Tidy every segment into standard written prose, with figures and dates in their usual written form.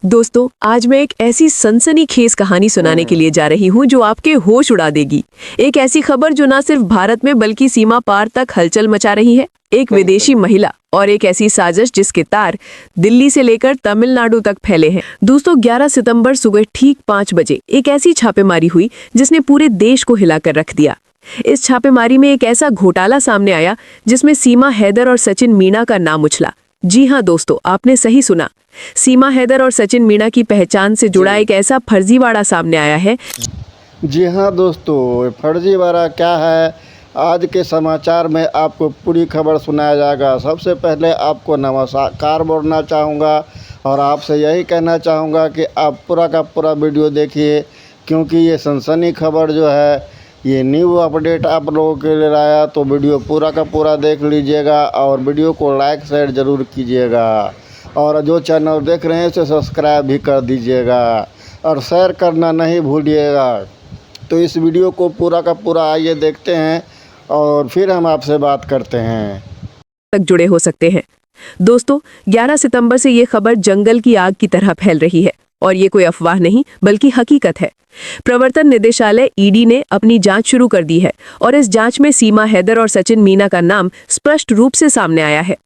दोस्तों, आज मैं एक ऐसी सनसनीखेज कहानी सुनाने के लिए जा रही हूँ जो आपके होश उड़ा देगी। एक ऐसी खबर जो ना सिर्फ भारत में बल्कि सीमा पार तक हलचल मचा रही है। एक विदेशी महिला और एक ऐसी साजिश जिसके तार दिल्ली से लेकर तमिलनाडु तक फैले हैं। दोस्तों, 11 सितंबर सुबह ठीक 5 बजे एक ऐसी छापेमारी हुई जिसने पूरे देश को हिलाकर रख दिया। इस छापेमारी में एक ऐसा घोटाला सामने आया जिसमें सीमा हैदर और सचिन मीणा का नाम उछला। जी हाँ दोस्तों, आपने सही सुना। सीमा हैदर और सचिन मीणा की पहचान से जुड़ा एक ऐसा फर्जीवाड़ा सामने आया है। जी हाँ दोस्तों, फर्जीवाड़ा क्या है, आज के समाचार में आपको पूरी खबर सुनाया जाएगा। सबसे पहले आपको नमस्कार बोलना चाहूँगा और आपसे यही कहना चाहूँगा कि आप पूरा का पूरा वीडियो देखिए, क्योंकि ये सनसनी खबर जो है ये न्यू अपडेट आप लोगों के लिए लाया। तो वीडियो पूरा का पूरा देख लीजिएगा और वीडियो को लाइक शेयर ज़रूर कीजिएगा और जो चैनल देख रहे हैं उसे सब्सक्राइब भी कर दीजिएगा और शेयर करना नहीं भूलिएगा। तो इस वीडियो को पूरा का पूरा आइए देखते हैं और फिर हम आपसे बात करते हैं। तक जुड़े हो सकते हैं। दोस्तों, 11 सितंबर से ये खबर जंगल की आग की तरह फैल रही है और ये कोई अफवाह नहीं बल्कि हकीकत है। प्रवर्तन निदेशालय ईडी ने अपनी जांच शुरू कर दी है और इस जांच में सीमा हैदर और सचिन मीणा का नाम स्पष्ट रूप से सामने आया है।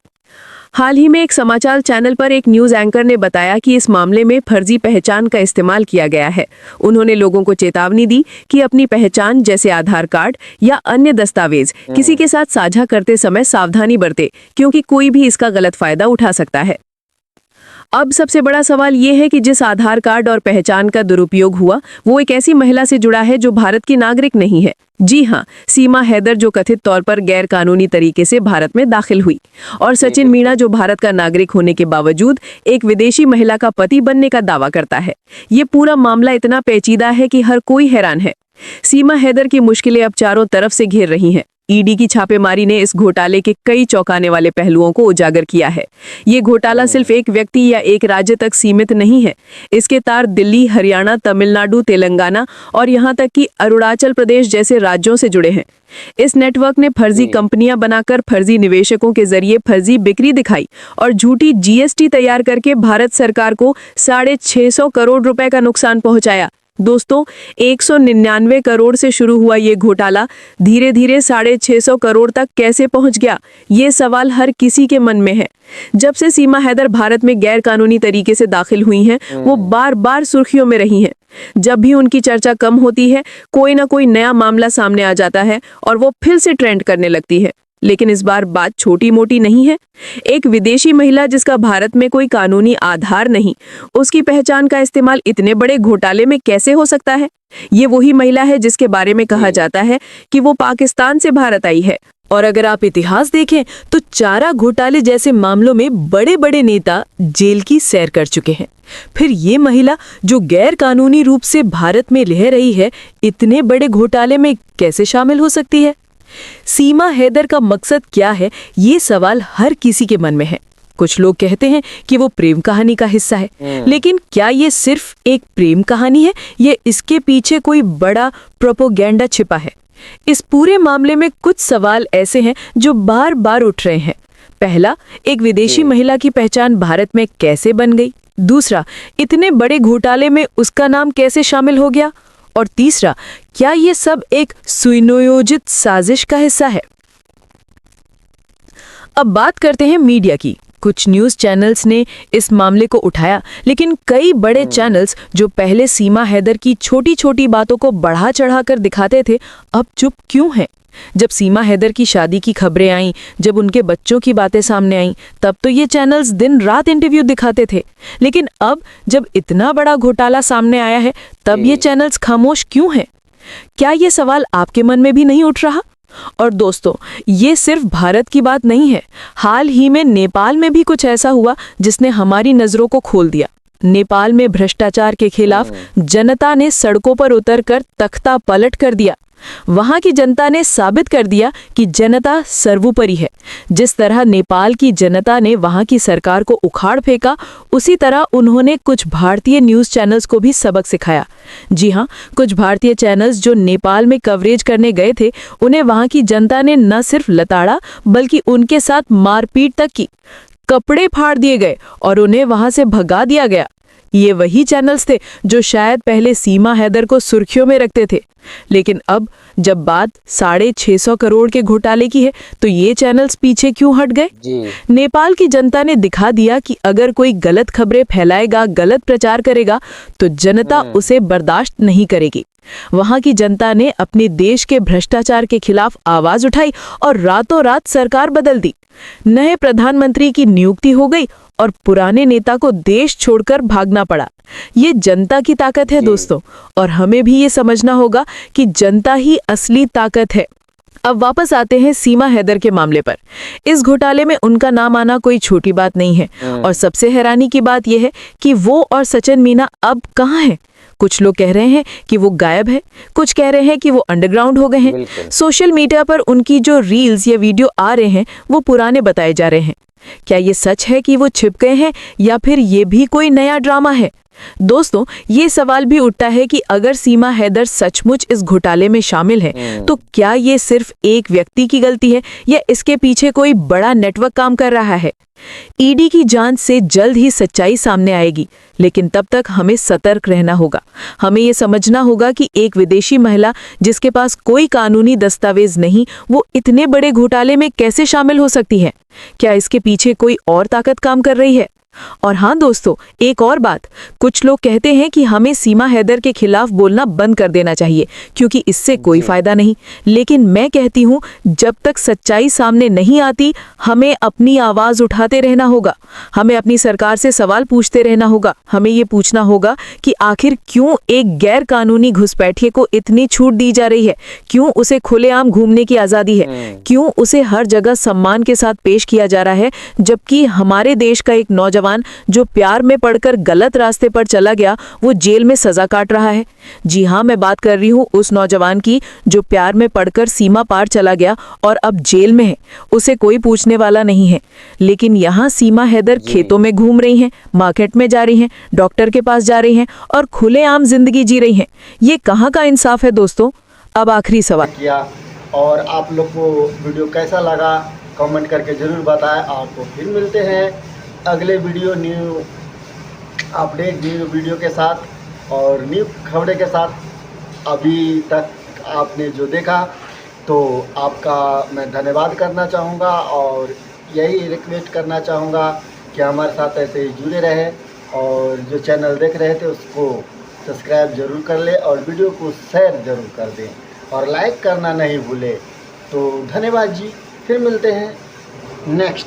हाल ही में एक समाचार चैनल पर एक न्यूज एंकर ने बताया कि इस मामले में फर्जी पहचान का इस्तेमाल किया गया है। उन्होंने लोगों को चेतावनी दी कि अपनी पहचान जैसे आधार कार्ड या अन्य दस्तावेज किसी के साथ साझा करते समय सावधानी बरते, क्योंकि कोई भी इसका गलत फायदा उठा सकता है। अब सबसे बड़ा सवाल ये है कि जिस आधार कार्ड और पहचान का दुरुपयोग हुआ वो एक ऐसी महिला से जुड़ा है जो भारत की नागरिक नहीं है। जी हाँ, सीमा हैदर जो कथित तौर पर गैर कानूनी तरीके से भारत में दाखिल हुई, और सचिन मीणा जो भारत का नागरिक होने के बावजूद एक विदेशी महिला का पति बनने का दावा करता है। ये पूरा मामला इतना पेचीदा है कि हर कोई हैरान है। सीमा हैदर की मुश्किलें अब चारों तरफ से घेर रही हैं। ईडी की छापेमारी ने इस घोटाले के कई चौंकाने वाले पहलुओं को उजागर किया है। ये घोटाला सिर्फ एक व्यक्ति या एक राज्य तक सीमित नहीं है। इसके तार दिल्ली, हरियाणा, तमिलनाडु, तेलंगाना और यहाँ तक कि अरुणाचल प्रदेश जैसे राज्यों से जुड़े हैं। इस नेटवर्क ने फर्जी कंपनियां बनाकर फर्जी निवेशकों के जरिए फर्जी बिक्री दिखाई और झूठी जीएसटी तैयार करके भारत सरकार को 650 करोड़ रुपए का नुकसान पहुंचाया। दोस्तों, 199 करोड़ से शुरू हुआ ये घोटाला धीरे धीरे 650 करोड़ तक कैसे पहुंच गया, ये सवाल हर किसी के मन में है। जब से सीमा हैदर भारत में गैर कानूनी तरीके से दाखिल हुई हैं, वो बार बार सुर्खियों में रही हैं। जब भी उनकी चर्चा कम होती है, कोई ना कोई नया मामला सामने आ जाता है और वो फिर से ट्रेंड करने लगती है। लेकिन इस बार बात छोटी मोटी नहीं है। एक विदेशी महिला जिसका भारत में कोई कानूनी आधार नहीं, उसकी पहचान का इस्तेमाल इतने बड़े घोटाले में कैसे हो सकता है? ये वही महिला है जिसके बारे में कहा जाता है कि वो पाकिस्तान से भारत आई है। और अगर आप इतिहास देखें तो चारा घोटाले जैसे मामलों में बड़े बड़े नेता जेल की सैर कर चुके हैं। फिर ये महिला जो गैर कानूनी रूप से भारत में रह रही है, इतने बड़े घोटाले में कैसे शामिल हो सकती है? सीमा हैदर का मकसद क्या है, ये सवाल हर किसी के मन में है। कुछ लोग कहते हैं कि वो प्रेम कहानी का हिस्सा है, लेकिन क्या ये सिर्फ एक प्रेम कहानी है या इसके पीछे कोई बड़ा प्रोपेगेंडा छिपा है? इस पूरे मामले में कुछ सवाल ऐसे हैं जो बार बार उठ रहे हैं। पहला, एक विदेशी महिला की पहचान भारत में कैसे बन गई? दूसरा, इतने बड़े घोटाले में उसका नाम कैसे शामिल हो गया? और तीसरा, क्या ये सब एक सुनियोजित साजिश का हिस्सा है? अब बात करते हैं मीडिया की। कुछ न्यूज़ चैनल्स ने इस मामले को उठाया, लेकिन कई बड़े चैनल्स जो पहले सीमा हैदर की छोटी छोटी बातों को बढ़ा चढ़ाकर दिखाते थे, अब चुप क्यों हैं? जब सीमा हैदर की शादी की खबरें आईं, जब उनके बच्चों की बातें सामने आईं, तब तो ये चैनल्स दिन रात इंटरव्यू दिखाते थे। लेकिन अब जब इतना बड़ा घोटाला सामने आया है, तब ये चैनल्स खामोश क्यों हैं? क्या ये सवाल आपके मन में भी नहीं उठ रहा? और दोस्तों, ये सिर्फ भारत की बात नहीं है। हाल ही में नेपाल में भी कुछ ऐसा हुआ जिसने हमारी नजरों को खोल दिया। नेपाल में भ्रष्टाचार के खिलाफ जनता ने सड़कों पर उतरकर तख्ता पलट कर दिया। वहां की जनता ने साबित कर दिया कि जनता सर्वोपरि है। जिस तरह नेपाल की जनता ने वहां की सरकार को उखाड़ फेंका, उसी तरह उन्होंने कुछ भारतीय न्यूज़ चैनल्स को भी सबक सिखाया। जी हाँ, कुछ भारतीय चैनल्स जो नेपाल में कवरेज करने गए थे, उन्हें वहां की जनता ने न सिर्फ लताड़ा बल्कि उनके साथ मारपीट तक की। कपड़े फाड़ दिए गए और उन्हें वहां से भगा दिया गया। ये वही चैनल्स थे जो शायद पहले सीमा हैदर को सुर्खियों में रखते थे, लेकिन अब जब बात 650 करोड़ के घोटाले की है तो ये चैनल्स पीछे क्यों हट गए? नेपाल की जनता ने दिखा दिया कि अगर कोई गलत खबरें फैलाएगा, गलत प्रचार करेगा तो जनता उसे बर्दाश्त नहीं करेगी। वहां की जनता ने अपने देश के भ्रष्टाचार के खिलाफ आवाज उठाई और रातों रात सरकार बदल दी। नए प्रधानमंत्री की नियुक्ति हो गई और पुराने नेता को देश छोड़कर भागना पड़ा। ये जनता की ताकत है दोस्तों, और हमें भी ये समझना होगा कि जनता ही असली ताकत है। अब वापस आते हैं सीमा हैदर के मामले पर। इस घोटाले में उनका नाम आना कोई छोटी बात नहीं है, और सबसे हैरानी की बात यह है कि वो और सचिन मीना अब कहाँ हैं? कुछ लोग कह रहे हैं कि वो गायब है, कुछ कह रहे हैं कि वो अंडरग्राउंड हो गए हैं। सोशल मीडिया पर उनकी जो रील्स या वीडियो आ रहे हैं वो पुराने बताए जा रहे हैं। क्या ये सच है कि वो छिप गए हैं या फिर ये भी कोई नया ड्रामा है? दोस्तों, ये सवाल भी उठता है कि अगर सीमा हैदर सचमुच इस घोटाले में शामिल है तो क्या ये सिर्फ एक व्यक्ति की गलती है या इसके पीछे कोई बड़ा नेटवर्क काम कर रहा है? ईडी की जांच से जल्द ही सच्चाई सामने आएगी, लेकिन तब तक हमें सतर्क रहना होगा। हमें ये समझना होगा कि एक विदेशी महिला जिसके पास कोई कानूनी दस्तावेज नहीं, वो इतने बड़े घोटाले में कैसे शामिल हो सकती है? क्या इसके पीछे कोई और ताकत काम कर रही है? और हाँ दोस्तों, एक और बात, कुछ लोग कहते हैं कि हमें सीमा हैदर के खिलाफ बोलना बंद कर देना चाहिए क्योंकि इससे कोई फायदा नहीं। लेकिन मैं कहती हूँ, जब तक सच्चाई सामने नहीं आती हमें अपनी आवाज उठाते रहना होगा। हमें अपनी सरकार से सवाल पूछते रहना होगा। हमें ये पूछना होगा कि आखिर क्यों एक गैर कानूनी घुसपैठिए को इतनी छूट दी जा रही है? क्यों उसे खुलेआम घूमने की आजादी है? क्यों उसे हर जगह सम्मान के साथ पेश किया जा रहा है, जबकि हमारे देश का एक नौजवान जो प्यार में पड़कर गलत रास्ते पर चला गया वो जेल में सजा काट रहा है? जी हाँ, मैं बात कर रही हूँ उस नौजवान की जो प्यार में पड़कर सीमा पार चला गया और अब जेल में है। उसे कोई पूछने वाला नहीं है। लेकिन यहाँ सीमा हैदर खेतों में घूम रही हैं, मार्केट में जा रही हैं, डॉक्टर के पास जा रही हैं और खुलेआम जिंदगी जी रही हैं। ये कहाँ का इंसाफ है दोस्तों? अब आखिरी सवाल किया, और आप लोग को वीडियो कैसा लगा कमेंट करके ज़रूर बताएं। आपको फिर मिलते हैं अगले video new update new video के साथ और न्यू खबरें के साथ। अभी तक आपने जो देखा तो आपका मैं धन्यवाद करना चाहूँगा और यही रिक्वेस्ट करना चाहूँगा कि हमारे साथ ऐसे ही जुड़े रहे, और जो चैनल देख रहे थे उसको सब्सक्राइब ज़रूर कर ले और वीडियो को शेयर ज़रूर कर दें और लाइक करना नहीं भूले। तो धन्यवाद जी, फिर मिलते हैं नेक्स्ट।